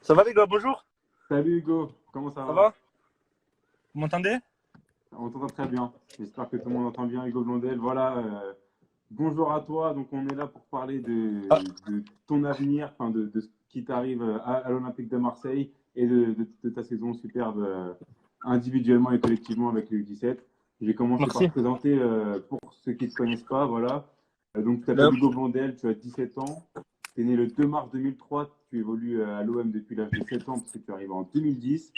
Ça va les gars, bonjour. Salut Hugo, comment ça Ça va? va? Vous m'entendez? On t'entend très bien. J'espère que tout le monde entend bien Hugo Blondel. Voilà, bonjour à toi. Donc on est là pour parler Ah, de ton avenir, enfin de ce qui t'arrive à l'Olympique de Marseille et de ta saison superbe individuellement et collectivement avec le U17. Je vais commencer par merci. te présenter pour ceux qui ne te connaissent pas. Voilà. Donc tu t'appelles Le- Hugo Blondel, tu as 17 ans. Tu es né le 2 mars 2003, tu évolues à l'OM depuis l'âge de 7 ans parce que tu arrives en 2010.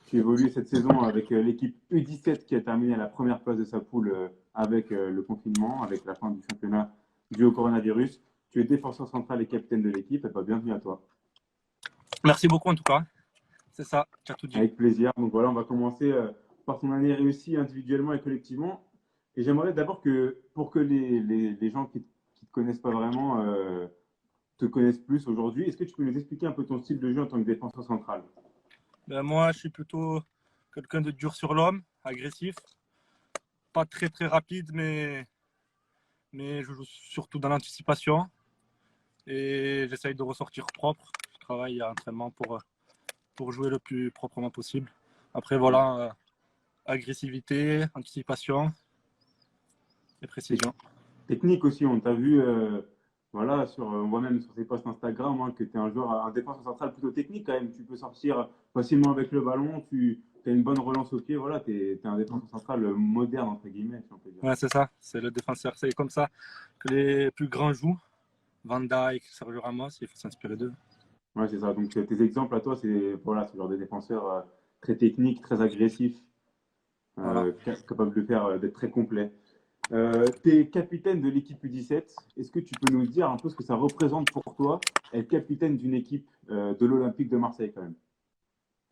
Tu évolues cette saison avec l'équipe U17 qui a terminé à la première place de sa poule avec le confinement, avec la fin du championnat dû au coronavirus. Tu es défenseur central et capitaine de l'équipe. Et bienvenue à toi. Merci beaucoup en tout cas. C'est ça, tu as tout dit. Avec plaisir. Donc voilà, on va commencer par ton année réussie individuellement et collectivement. Et j'aimerais d'abord que, pour que les gens qui ne te connaissent pas vraiment te connaissent plus aujourd'hui, est-ce que tu peux nous expliquer un peu ton style de jeu en tant que défenseur central? Moi, je suis plutôt quelqu'un de dur sur l'homme, agressif, pas très très rapide, mais je joue surtout dans l'anticipation et j'essaye de ressortir propre. Je travaille à l'entraînement pour jouer le plus proprement possible. Après, Ouais. voilà, agressivité, anticipation et précision. Technique aussi, on t'a vu, voilà, on voit même sur tes posts Instagram hein, que tu es un joueur, un défenseur central plutôt technique quand même. Tu peux sortir facilement avec le ballon, tu as une bonne relance au pied, voilà, tu es un défenseur central moderne, entre guillemets, si on peut dire. Ouais, c'est ça, c'est le défenseur. C'est comme ça que les plus grands jouent. Van Dijk, Sergio Ramos, il faut s'inspirer d'eux. Ouais, c'est ça. Donc tes exemples à toi, c'est voilà, ce genre de défenseur très technique, très agressif, Voilà. capable de faire, d'être très complet. Tu es capitaine de l'équipe U17. Est-ce que tu peux nous dire un peu ce que ça représente pour toi, être capitaine d'une équipe de l'Olympique de Marseille quand même?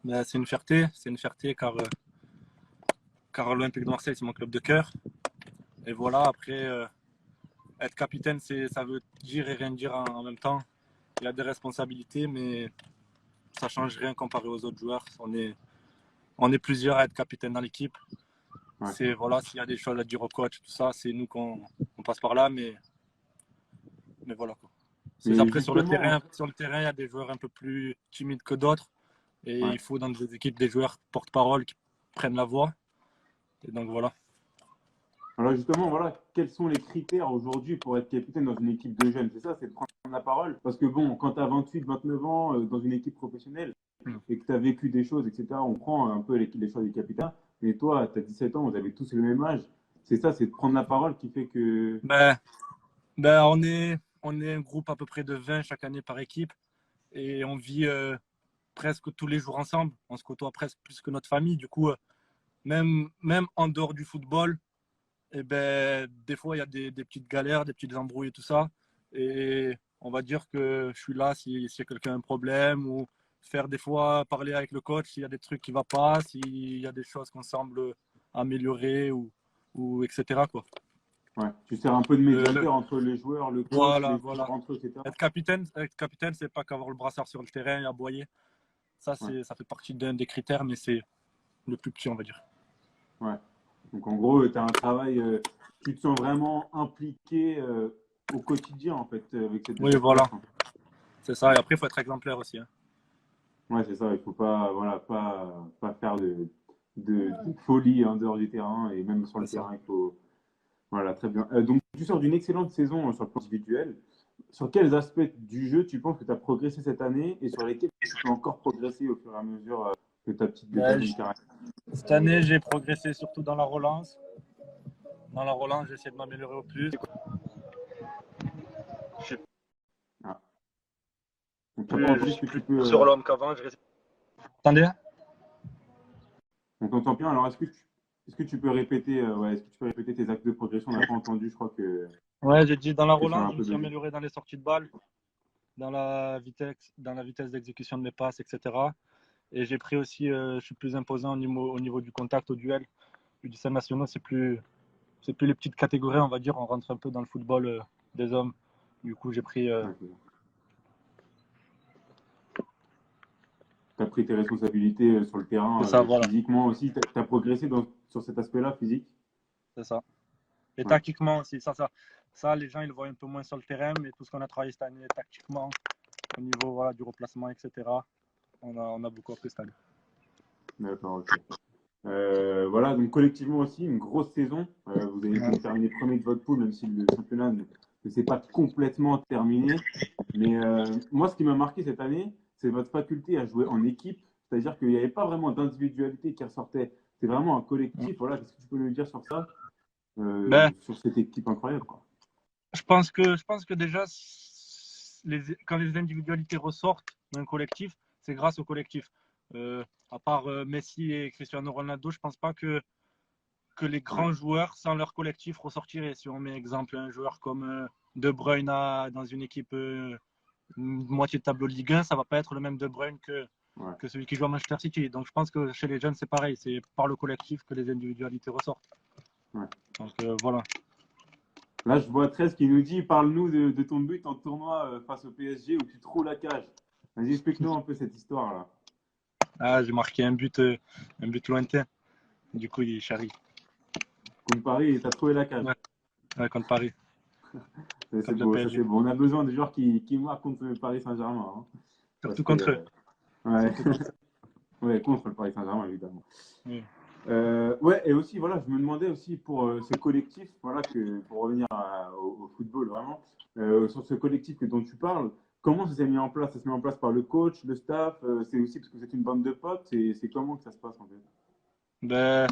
Mais c'est une fierté car l'Olympique de Marseille, c'est mon club de cœur. Et voilà, après, être capitaine, ça veut dire et rien dire en même temps. Il y a des responsabilités, mais ça change rien comparé aux autres joueurs. On est plusieurs à être capitaine dans l'équipe. Ouais. C'est voilà, s'il y a des choses à dire au coach, tout ça, c'est nous qu'on passe par là, mais voilà quoi. C'est Mais après justement, sur le terrain, il y a des joueurs un peu plus timides que d'autres, et ouais. il faut dans des équipes des joueurs porte-parole qui prennent la voix. Et donc voilà. Alors justement, voilà, quels sont les critères aujourd'hui pour être capitaine dans une équipe de jeunes? C'est ça, c'est de prendre la parole. Parce que bon, quand tu as 28, 29 ans dans une équipe professionnelle et que tu as vécu des choses, etc., on prend un peu les choix du capitaine. Mais toi, tu as 17 ans, vous avez tous le même âge. C'est ça, c'est de prendre la parole qui fait que. Ben, on est un groupe à peu près de 20 chaque année par équipe et on vit presque tous les jours ensemble. On se côtoie presque plus que notre famille. Du coup, même en dehors du football, et ben, des fois, il y a des petites galères, des petites embrouilles et tout ça. Et on va dire que je suis là si quelqu'un a un problème ou faire des fois parler avec le coach s'il y a des trucs qui ne vont pas, s'il y a des choses qu'on semble améliorer ou etc. Quoi. Ouais, tu sers un peu de Le, médiateur entre les joueurs, le coach, voilà, les joueurs voilà. entre eux, etc. Être capitaine, c'est pas qu'avoir le brassard sur le terrain et aboyer. Ouais, Ça fait partie d'un des critères, mais c'est le plus petit, on va dire. ouais. Donc en gros, tu as un travail, tu te sens vraiment impliqué au quotidien en fait avec cette Oui, équipe-là. voilà, Enfin, c'est ça. Et après, il faut être exemplaire aussi. Hein. ouais, c'est ça, il faut pas, voilà, pas faire de folie en dehors du terrain et même sur C'est le ça. terrain, il faut. Voilà, très bien. Donc tu sors d'une excellente saison sur le plan individuel. Sur quels aspects du jeu tu penses que tu as progressé cette année et sur lesquels tu peux encore progresser au fur et à mesure de ta Ouais, jeune carrière? cette année, j'ai progressé surtout dans la relance. Dans la relance, j'ai essayé de m'améliorer au plus. Je suis Ah, donc tu n'as pas plus, je entendu ce suis que tu plus peux. sur l'homme qu'avant. Attendez. On t'entend bien. Alors, est-ce que tu peux répéter, ouais, est-ce que tu peux répéter tes actes de progression? On n'a pas entendu. Je crois que Ouais, j'ai dit dans la ça a relance, un je me peu suis bugué. amélioré dans les sorties de balles, dans la vitesse d'exécution de mes passes, etc. Et j'ai pris aussi, je suis plus imposant au niveau du contact, au duel. Du 17 nationaux, c'est plus les petites catégories, on va dire. On rentre un peu dans le football des hommes. Du coup, j'ai pris. Ouais, tu as pris tes responsabilités sur le C'est terrain ça, voilà. physiquement aussi. Tu as progressé sur cet aspect-là physique. C'est ça. Et Ouais, tactiquement aussi, ça, les gens, ils le voient un peu moins sur le terrain, mais tout ce qu'on a travaillé cette année tactiquement, au niveau voilà, du replacement, etc. on a beaucoup appris cette année. D'accord, ok. Voilà, donc collectivement aussi, une grosse saison. Vous avez donc terminé premier de votre poule, même si le championnat ne s'est pas complètement terminé. Mais moi, ce qui m'a marqué cette année, c'est votre faculté à jouer en équipe. C'est-à-dire qu'il n'y avait pas vraiment d'individualité qui ressortait. C'est vraiment un collectif. Voilà, qu'est-ce que tu peux nous dire sur ça, Ben, sur cette équipe incroyable, quoi. je pense que déjà, quand les individualités ressortent d'un collectif, c'est grâce au collectif. À part Messi et Cristiano Ronaldo, je pense pas que les grands joueurs, sans leur collectif, ressortiraient. Si on met exemple un joueur comme De Bruyne dans une équipe moitié de tableau de Ligue 1, ça va pas être le même De Bruyne Ouais. que celui qui joue à Manchester City. Donc je pense que chez les jeunes, c'est pareil. C'est par le collectif que les individualités ressortent. Ouais. Donc voilà. Là, je vois 13 qui nous dit, parle-nous de ton but en tournoi face au PSG où tu trouves la cage. Vas-y, explique-nous un peu cette histoire-là. Ah, j'ai marqué un but lointain. Du coup, il charrie. Contre Paris, tu as trouvé la cage. Ouais, ouais, contre Paris. C'est Contre le beau, ça PSG. c'est beau. On a besoin de joueurs qui marquent contre le Paris Saint-Germain, hein. Surtout Parce que, contre eux. ouais. Surtout contre eux. Ouais, contre le Paris Saint-Germain, évidemment. Oui. Ouais, et aussi, voilà, je me demandais aussi pour ce collectif, voilà, pour revenir au football vraiment, sur ce collectif dont tu parles, comment ça s'est mis en place? Ça s'est mis en place par le coach, le staff, c'est aussi parce que vous êtes une bande de potes, c'est comment que ça se passe en fait? Ben,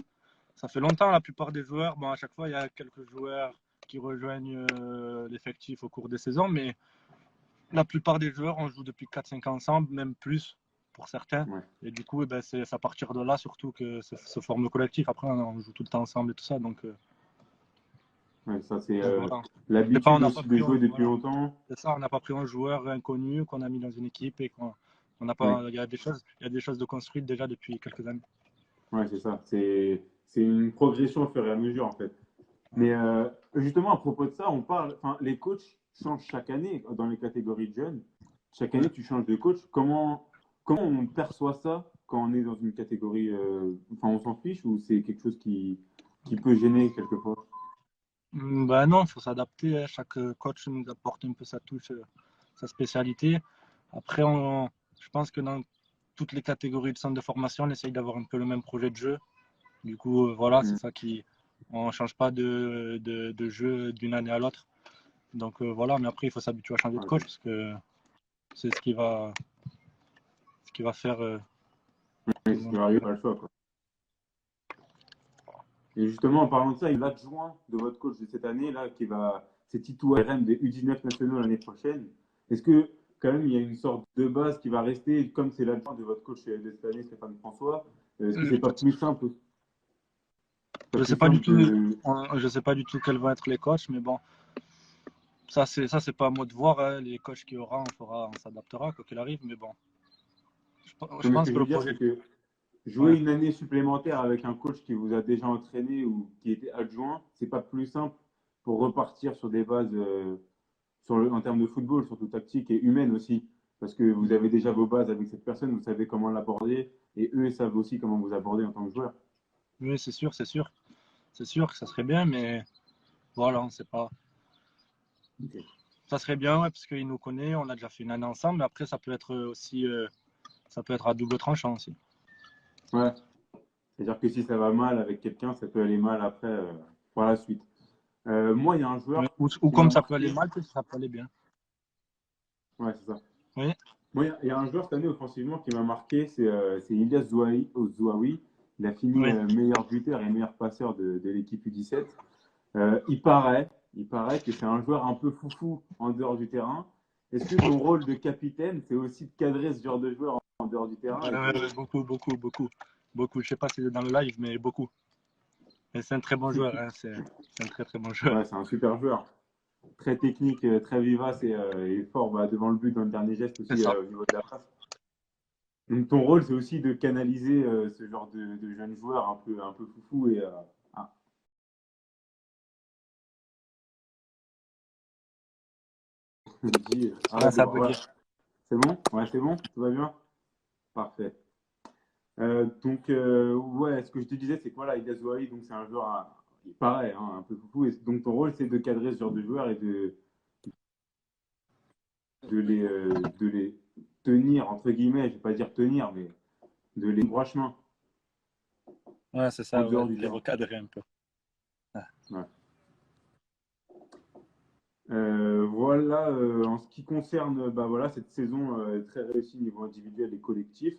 ça fait longtemps, la plupart des joueurs. Bon, à chaque fois, il y a quelques joueurs qui rejoignent l'effectif au cours des saisons, mais la plupart des joueurs, on joue depuis 4-5 ans ensemble, même plus pour certains. Ouais, Et du coup, eh ben, c'est à partir de là surtout que se forme le collectif. Après, on joue tout le temps ensemble et tout ça. ouais, ça c'est Voilà. C'est pas, on l'habitude n'a pas aussi de pris, jouer depuis voilà. longtemps. C'est ça, on n'a pas pris un joueur inconnu qu'on a mis dans une équipe et qu'on on n'a Oui, pas. Il y a des choses de construites déjà depuis quelques années. ouais, c'est ça. C'est une progression au fur et à mesure en fait. Mais justement, à propos de ça, on parle, enfin, les coachs changent chaque année dans les catégories de jeunes. Chaque Ouais. année, tu changes de coach. Comment on perçoit ça quand on est dans une catégorie, enfin, on s'en fiche ou c'est quelque chose qui peut gêner quelquefois? Ben non, il faut s'adapter, hein. Chaque coach nous apporte un peu sa touche, sa spécialité. Après, je pense que dans toutes les catégories de centre de formation, on essaye d'avoir un peu le même projet de jeu. Du coup, voilà, c'est Mm. ça qui. On ne change pas de jeu d'une année à l'autre. Donc voilà, mais après, il faut s'habituer à changer de Ok. coach parce que c'est ce qui va faire Ouais, tout le ce qui monde. va arriver, pas le choix, quoi. Et justement, en parlant de ça, il y a l'adjoint de votre coach de cette année, là, c'est Titou RM des U19 nationaux l'année prochaine. Est-ce que, quand même, il y a une sorte de base qui va rester, comme c'est l'adjoint de votre coach de cette année, Stéphane François? Est-ce que Euh, c'est pas plus simple, pas Je plus sais pas du simple tout, de. je sais pas du tout quels vont être les coachs, mais bon, c'est pas à moi de voir, hein. Les coachs qu'il y aura, on s'adaptera quoi qu'il arrive, mais bon, je Non, mais ce pense que que je le veux dire, projet. c'est que Ouais. jouer une année supplémentaire avec un coach qui vous a déjà entraîné ou qui était adjoint, c'est pas plus simple pour repartir sur des bases en termes de football, surtout tactique et humaine aussi. Parce que vous avez déjà vos bases avec cette personne, vous savez comment l'aborder et eux ils savent aussi comment vous aborder en tant que joueur. Oui, c'est sûr que ça serait bien, mais voilà, on sait pas. Ok. Ça serait bien, ouais, parce qu'il nous connaît, on a déjà fait une année ensemble, mais après ça peut être aussi, ça peut être à double tranchant aussi. Ouais. C'est-à-dire que si ça va mal avec quelqu'un, ça peut aller mal après par la suite. Moi, il y a un Ouais. joueur Ou qui m'a comme ça peut aller marqué. mal, ça peut aller bien. Ouais, c'est ça. Oui. Moi, il y a un joueur cette année offensivement qui m'a marqué, c'est Ilyas Zouaoui. Il a fini Oui. meilleur buteur et meilleur passeur de l'équipe U17. Il paraît que c'est un joueur un peu foufou en dehors du terrain. Est-ce que ton rôle de capitaine, c'est aussi de cadrer ce genre de joueur en dehors du terrain et Beaucoup, beaucoup, beaucoup. Beaucoup. Je sais pas si c'est dans le live, mais beaucoup. Et c'est un très bon joueur, hein. C'est un très très bon joueur. Ouais, c'est un super joueur. Très technique, très vivace et fort bah, devant le but dans le dernier geste C'est aussi ça. au niveau de la passe. Donc ton rôle, c'est aussi de canaliser ce genre de jeunes joueurs un peu foufou et ah, Ah, arrête de ça a voir. bugué. Ouais. C'est bon? Ouais, c'est bon? Tout va bien? Parfait. Ouais, ce que je te disais, c'est que voilà, Ida Zouaï, donc c'est un joueur pareil, hein, un peu foufou. Et donc ton rôle, c'est de cadrer ce genre de joueurs et de les tenir, entre guillemets, je vais pas dire tenir, mais de les droits chemin Ouais, c'est en ça, ouais, dehors du les terrain. recadrer un peu. Ouais, Ouais. Voilà, en ce qui concerne bah, voilà, cette saison très réussie au niveau individuel et collectif.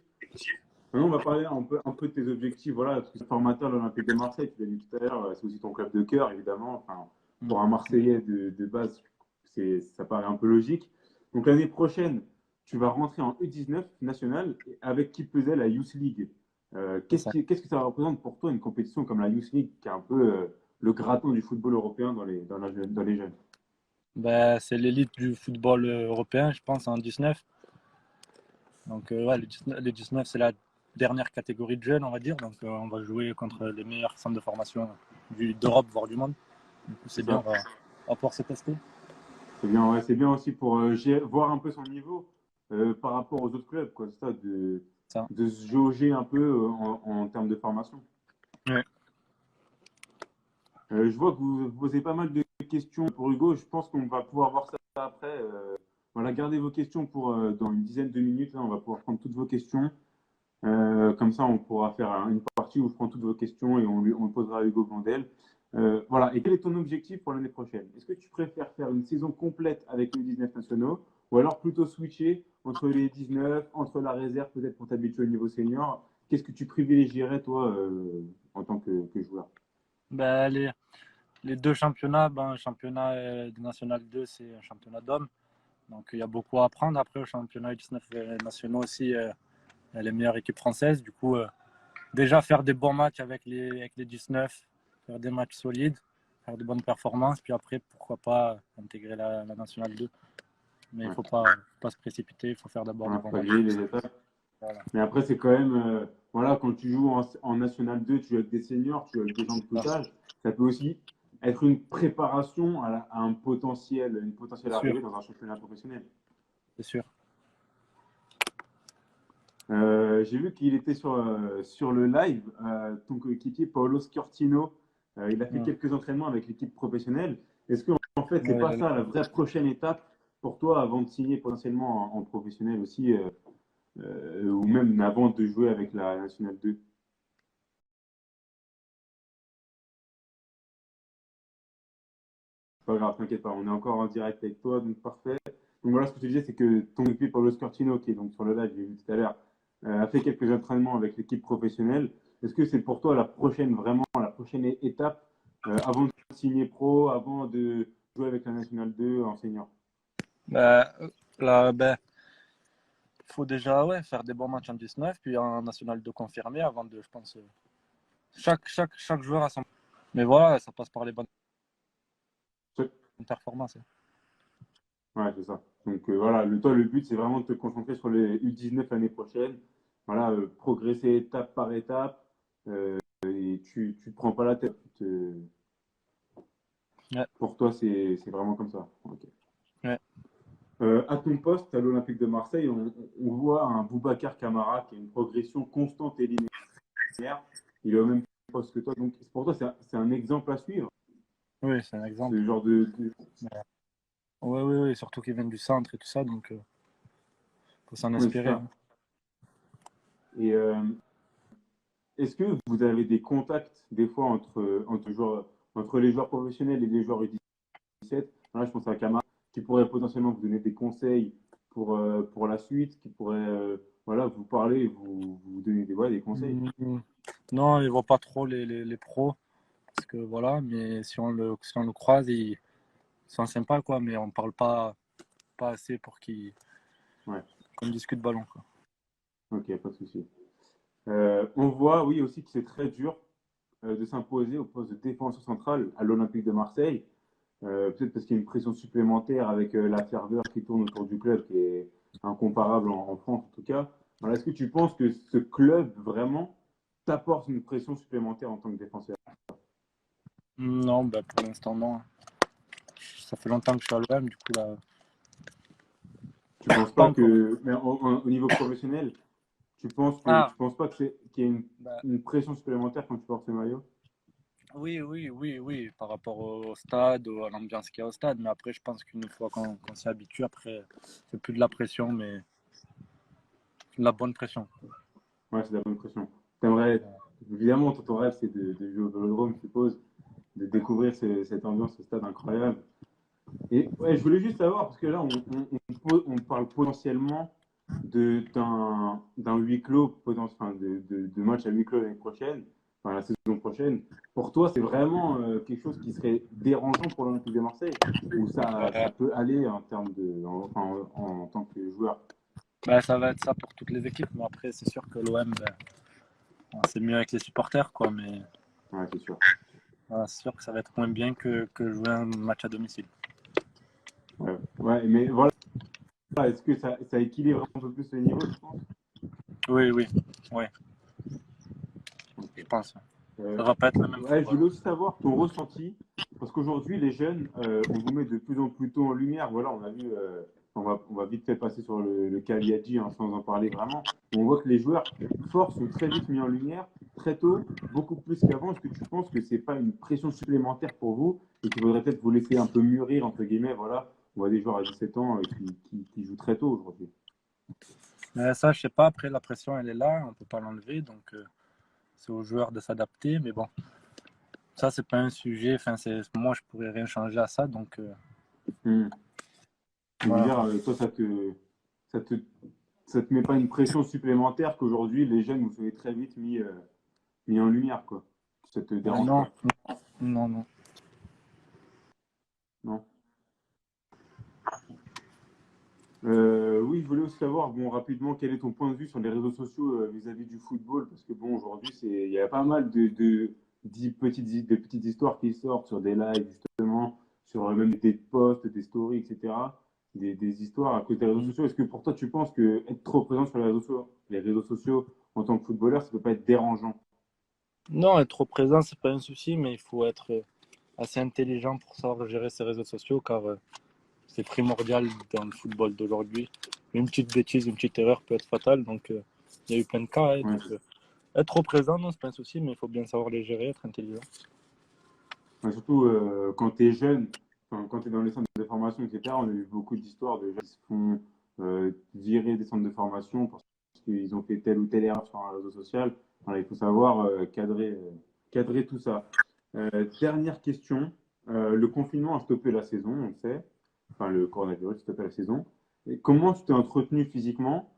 Maintenant, on va parler un peu de tes objectifs. Voilà, parce que c'est formateur de l'Olympique de Marseille, tu l'as dit tout à l'heure, c'est aussi ton club de cœur, évidemment. Enfin, mm, pour un Marseillais de base, ça paraît un peu logique. Donc l'année prochaine, tu vas rentrer en U19 national avec qui plus est la Youth League. c'est ça. Qu'est-ce que ça représente pour toi une compétition comme la Youth League, qui est un peu le gratin du football européen dans les jeunes? Ben, c'est l'élite du football européen, je pense, en 19. Donc, ouais, les 19, c'est la dernière catégorie de jeunes, on va dire. Donc, on va jouer contre les meilleurs centres de formation d'Europe, voire du monde. Du coup, C'est c'est bien, ça. on va pouvoir se tester. C'est bien, ouais, c'est bien aussi pour voir un peu son niveau par rapport aux autres clubs, quoi. C'est ça, Ça. de se jauger un peu en termes de formation. Ouais. Je vois que vous posez pas mal de questions pour Hugo. Je pense qu'on va pouvoir voir ça après. Voilà, gardez vos questions pour dans une dizaine de minutes. Là, on va pouvoir prendre toutes vos questions. Comme ça, on pourra faire une partie où je prends toutes vos questions et on le posera à Hugo Vandel. Voilà. Et quel est ton objectif pour l'année prochaine? Est-ce que tu préfères faire une saison complète avec les 19 nationaux ou alors plutôt switcher entre les 19, entre la réserve peut-être pour t'habituer au niveau senior? Qu'est-ce que tu privilégierais toi en tant que joueur? Ben, les deux championnats, ben, le championnat de National 2, c'est un championnat d'hommes. Donc, il y a beaucoup à apprendre. Après, le championnat U19 nationaux aussi, il y a les meilleures équipes françaises. Du coup, déjà faire des bons matchs avec les 19, faire des matchs solides, faire de bonnes performances, puis après, pourquoi pas intégrer la Nationale 2. Mais il ne Ouais. faut pas se précipiter, il faut faire d'abord des Voilà, bons pas matchs. griller les étapes. Voilà. Mais après, c'est quand même, voilà, quand tu joues en National 2, tu joues avec des seniors, tu joues avec des gens de tout âge. Ça peut aussi être une préparation à une potentielle C'est sûr, arrivée dans un championnat professionnel. c'est sûr. J'ai vu qu'il était sur le live, ton coéquipier Paolo Scortino. Il a fait Ouais. quelques entraînements avec l'équipe professionnelle. Est-ce que en fait, c'est Ouais, pas ça la vraie prochaine étape pour toi avant de signer potentiellement en professionnel aussi, ou même avant de jouer avec la Nationale 2? Pas grave, t'inquiète pas, on est encore en direct avec toi, donc parfait. Donc voilà, ce que je te disais, c'est que ton équipe Paolo Scortino, qui est donc sur le live, j'ai vu tout à l'heure, a fait quelques entraînements avec l'équipe professionnelle. Est-ce que c'est pour toi la prochaine étape avant de signer pro, avant de jouer avec la Nationale 2 en senior? Ben, là, ben, faut déjà ouais, faire des bons matchs en 19, puis en National 2 confirmé avant de, je pense, chaque joueur a son. Mais voilà, ça passe par les bonnes performances. Ouais, c'est ça. Donc voilà, toi, le but, c'est vraiment de te concentrer sur les U19 l'année prochaine. Voilà, progresser étape par étape. Et tu te prends pas la tête. Ouais, Pour toi, c'est vraiment comme ça. Ok. ouais. À ton poste, à l'Olympique de Marseille, on voit un Boubacar Camara qui a une progression constante et linéaire. Il est au même poste que toi. Donc pour toi, c'est un exemple à suivre, Oui, c'est un ce exemple. genre Oui, oui, oui, surtout qu'ils viennent du centre et tout ça, donc faut s'en Oui, c'est inspirer, ça. hein. Et est-ce que vous avez des contacts des fois entre les joueurs professionnels et les joueurs U17? Là, je pense à Camara qui pourrait potentiellement vous donner des conseils pour la suite, qui pourrait voilà, vous parler et vous donner ouais, des conseils. Mm, non, ils voient pas trop les pros, parce que voilà, mais si on le croise, ils sont sympas, quoi, mais on parle pas assez pour Ouais, qu'on discute ballon, quoi. ok, pas de souci. On voit, oui, aussi que c'est très dur de s'imposer au poste de défenseur central à l'Olympique de Marseille. Peut-être parce qu'il y a une pression supplémentaire avec la ferveur qui tourne autour du club, qui est incomparable en France en tout cas. Alors, est-ce que tu penses que ce club vraiment t'apporte une pression supplémentaire en tant que défenseur? Non, bah, pour l'instant, non. Ça fait longtemps que je suis à l'OM, du coup, là, Tu penses pas pas encore. que, mais au niveau professionnel, Ah, tu penses pas qu'il y a bah, une pression supplémentaire quand tu portes ce maillot? oui, oui, oui, oui, par rapport au stade, à l'ambiance qu'il y a au stade, mais après, je pense qu'une fois qu'on s'y habitue, après, c'est plus de la pression, mais La bonne pression. Ouais, c'est la bonne pression. T'aimerais, évidemment, ton rêve, c'est de jouer au Vélodrome, je suppose, de découvrir cette ambiance, ce stade incroyable. Et ouais, je voulais juste savoir, parce que là, on parle potentiellement d'un huis clos, enfin, de match à huis clos l'année prochaine, enfin la saison prochaine. Pour toi, c'est vraiment quelque chose qui serait dérangeant pour l'Olympique de Marseille, ou ça Euh, peut aller en termes en tant que joueur? Ça va être ça pour toutes les équipes, mais après, c'est sûr que l'OM, c'est mieux avec les supporters, quoi. Mais Ouais, c'est sûr. voilà, c'est sûr que ça va être moins bien que jouer un match à domicile. Ouais, ouais, mais voilà, est-ce que ça équilibre un peu plus le niveau, tu penses? Oui, oui, oui, Ok. je pense. Euh, Ça va pas être le même ouais, je football. voulais aussi savoir ton ressenti, parce qu'aujourd'hui, les jeunes, on vous met de plus en plus tôt en lumière. Voilà, on a vu, on va vite fait passer sur le Cagliari hein, sans en parler vraiment. On voit que les joueurs forts sont très vite mis en lumière, très tôt, beaucoup plus qu'avant. Est-ce que tu penses que c'est pas une pression supplémentaire pour vous et qu'il faudrait peut-être vous laisser un peu mûrir, entre guillemets, voilà, on voit des joueurs à 17 ans qui jouent très tôt aujourd'hui. Mais ça, je sais pas. Après, la pression, elle est là. On peut pas l'enlever. Donc, c'est aux joueurs de s'adapter. Mais bon, ça, c'est pas un sujet. Enfin, moi, je pourrais rien changer à ça. Donc, Hmm. Je veux voilà. dire, toi, ça te ça te met pas une pression supplémentaire qu'aujourd'hui les jeunes vous soyez très vite mis en lumière, quoi. Ça te dérange Non, pas, non, non. non? Oui, je voulais aussi savoir, bon, rapidement, quel est ton point de vue sur les réseaux sociaux vis-à-vis du football? Parce que bon, aujourd'hui, il y a pas mal de petites histoires qui sortent sur des lives, justement, sur même des posts, des stories, etc. Des histoires à cause des réseaux sociaux. Est-ce que pour toi, tu penses que être trop présent sur les réseaux sociaux en tant que footballeur, ça peut pas être dérangeant? Non, être trop présent, c'est pas un souci, mais il faut être assez intelligent pour savoir gérer ses réseaux sociaux, car c'est primordial dans le football d'aujourd'hui. Une petite bêtise, une petite erreur peut être fatale, donc il y a eu plein de cas. Hein, Ouais, donc, être trop présent, non, c'est pas un souci, mais il faut bien savoir les gérer, être intelligent. ouais, surtout quand tu es jeune, enfin, quand tu es dans les centres de formation, etc., on a eu beaucoup d'histoires de gens qui se font virer des centres de formation parce qu'ils ont fait telle ou telle erreur sur un réseau social. Voilà, il faut savoir cadrer tout ça. Dernière question. Le confinement a stoppé la saison, on le sait. Enfin, le coronavirus a stoppé la saison. Et comment tu t'es entretenu physiquement?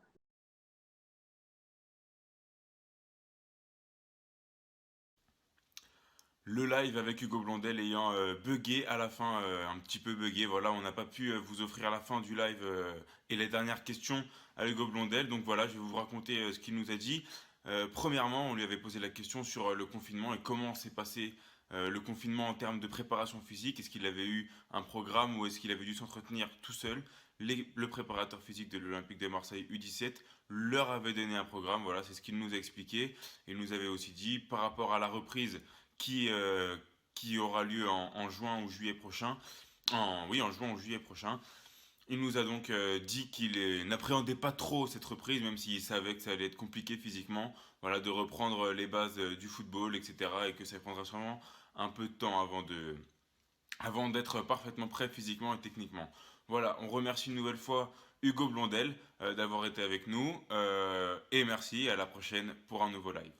Le live avec Hugo Blondel ayant bugué à la fin, un petit peu bugué. Voilà, on n'a pas pu vous offrir la fin du live et les dernières questions à Hugo Blondel. Donc voilà, je vais vous raconter ce qu'il nous a dit. Premièrement, on lui avait posé la question sur le confinement et comment s'est passé le confinement en termes de préparation physique. Est-ce qu'il avait eu un programme ou est-ce qu'il avait dû s'entretenir tout seul? Le préparateur physique de l'Olympique de Marseille U17 leur avait donné un programme. Voilà, c'est ce qu'il nous a expliqué. Il nous avait aussi dit par rapport à la reprise qui, euh, qui aura lieu en juin ou juillet prochain. Oui, en juin ou juillet prochain. Il nous a donc dit qu'il n'appréhendait pas trop cette reprise, même s'il savait que ça allait être compliqué physiquement, voilà, de reprendre les bases du football, etc. Et que ça prendra sûrement un peu de temps avant d'être parfaitement prêt physiquement et techniquement. Voilà, on remercie une nouvelle fois Hugo Blondel d'avoir été avec nous et merci, à la prochaine pour un nouveau live.